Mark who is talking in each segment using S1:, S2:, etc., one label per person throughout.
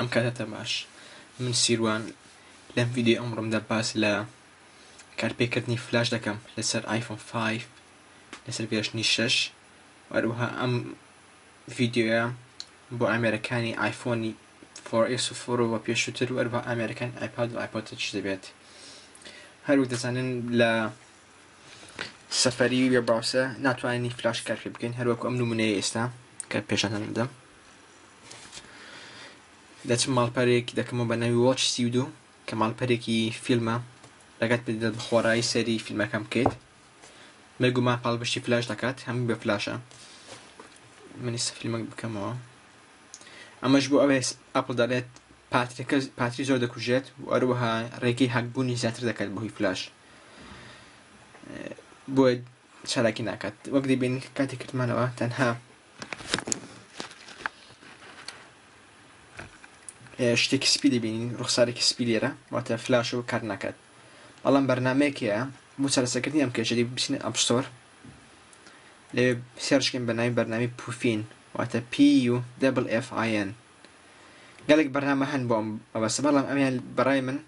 S1: ئەم کاتە باش من سیروان لەم ڤیدیۆ ئەمڕۆمدا باس لە کارپێکردنی فلاش دەکەم لەسەر آیفۆن 5 لەسەر ڤێرژنی 6 وەروەها ئەم ڤیدیۆیە بۆ ئامێرەکانی آیفۆنی 4S و 4 و پێشووتر وەروەها ئامێرەکانی آیپاد و آیپۆد تەچ دەبێت. هەروەک دەزانن لە سەفەری وێ براوسە ناتوانین فلاش کار پێ بکەین هەروەکو ئەم نمونەیە ئێستا کە پێشانتان دەدەم. دەچم ماڵپەرێک دەکەمەوە بە ناوی واتچ 32 کە ماڵپەرێکی فیلمە لەگەت بدەیت بە خۆڕایی سەری فیلمەکەم بکەیت. بێگومان پاڵبشتی فلاش دەکات هەموو بە فلاشە. من ئێستا فیلمەک بکەمەوە. ئەمەش بۆ ئەوەی ئەپڵ دەڵێت پاتری زۆر دەکوژێت و هەروەها ڕێگەی هەکبوونی زیاتر دەکات بۆ هۆی فلاش. بۆیە چالاکی ناکات. وەک دەبینی کاتی کردمانەوە تەنها شتێکی سپی دەبینین ڕوخسارێکی سپی لێرە واتە فلاش و کار ناکات. بەڵام بەرنامەیەکەیە بۆ چارەسەرکردنی ئەم کێشە بچینە ئەپ ستۆر لێ سێرچکەین بە ناوی بەرنامی پوفین واتە PUFFIN. گەلێک بەرنامە هەن بۆ ئەوەسە بەڵام ئەمیان بەڕای من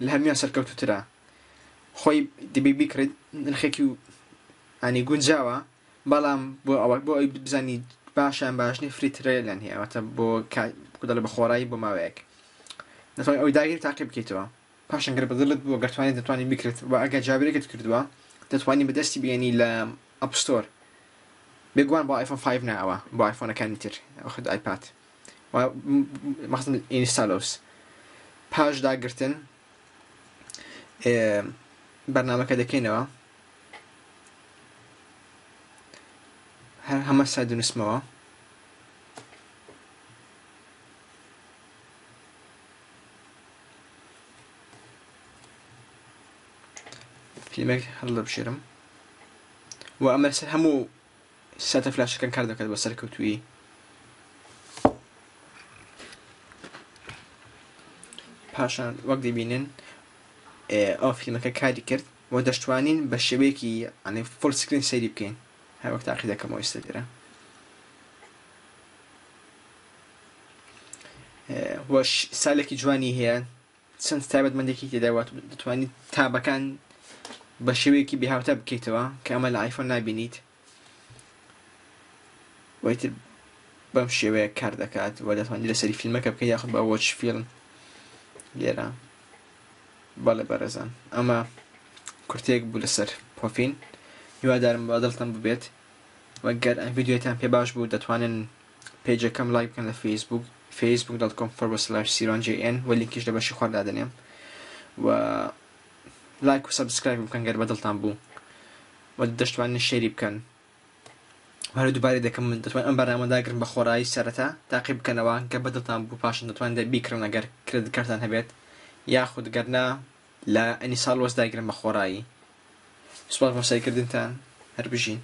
S1: لە هەرمیان سەرکەوتووترە. خۆی دەبێ بیکڕێت نرخێکی و ئانی گونجاوە بەڵام بۆ ئەوەی بزانی باشیان باشنی فریترە لەن هەیە واتە بۆ دەڵێ بە خۆڕایی بۆ ماوەیەک دەتوانیت ئەوی داگیر تاقی بکەیتەوە پاشان گەر بەدڵت بووە گەرتوانیت دەتوانانی بیکرێت و ئەگەر جابرێکت کردووە دەتوانی بەدەستی بێنی لە ئەپ ستۆر بێگومان بۆ آیفۆن 5 ناوە بۆ آیفۆنەکانی تر ئەوخد ئایپاد مەخصوصن ئینستالۆس پاش داگرتن بەرنامەکە دەکەینەوە هەمە سای دونوسمەوە فیلمێک هەڵدە بشێرم و ئەمە سەر هەموو ساتە فلاشەکان کار دەکات بە سەرکەوتووی. پاشان وەک دەبینن ئەو فیلمەکە کاری کرد و دەشتوانین بە شێوەیەکی ئەنی فۆڵ سکرین سەیری بکەین. هەر وەک تاقی دەکەمەوە ئێستا لێرە وەش سالێکی جوانی هەیە چەند تایبەتمەندێکی تێداوات دەتوانیت تابەکان بە شێوەیەکی بێهاوتە بکەیتەوە کە ئەمە لە آیفۆن نابینیت وایتر بەم شێوەیە کار دەکات و دەتوانیت لەسەری فیلمەکە بکەیت یاخود بە واتچ فیلم لێرە. بەڵێ بەڕێزان ئەمە کورتێک بوو لەسەر پۆفین هیوادارم بەدڵتان ببێت وەگەر ئەم ڤیدیۆتان پێ باش بوو دەتوانن پێیجەکەم لایک بکەن لە فەیسبوک facebook.com/sironjn و لینکیش لە بەشی خوار دادەنێم و لایک و سەبسکرایب بکەن گەر بەدڵتان بوو و دەشتوانن شێری بکەن. هەر دووبارەی دەکەم دەتوان ئەم بەرنامە داگرن بە خۆڕایی سەرەتا تاقی بکەنەوە گە بەدڵتان بوو پاشان دەتوان بیکڕن ئەگەر کرێدت کارتان هەبێت یاخود گەرنا لە ئەنیساڵ وەس داگرن بە خۆڕایی. سوپاس بۆ سەیرکردنتان هەر بژین.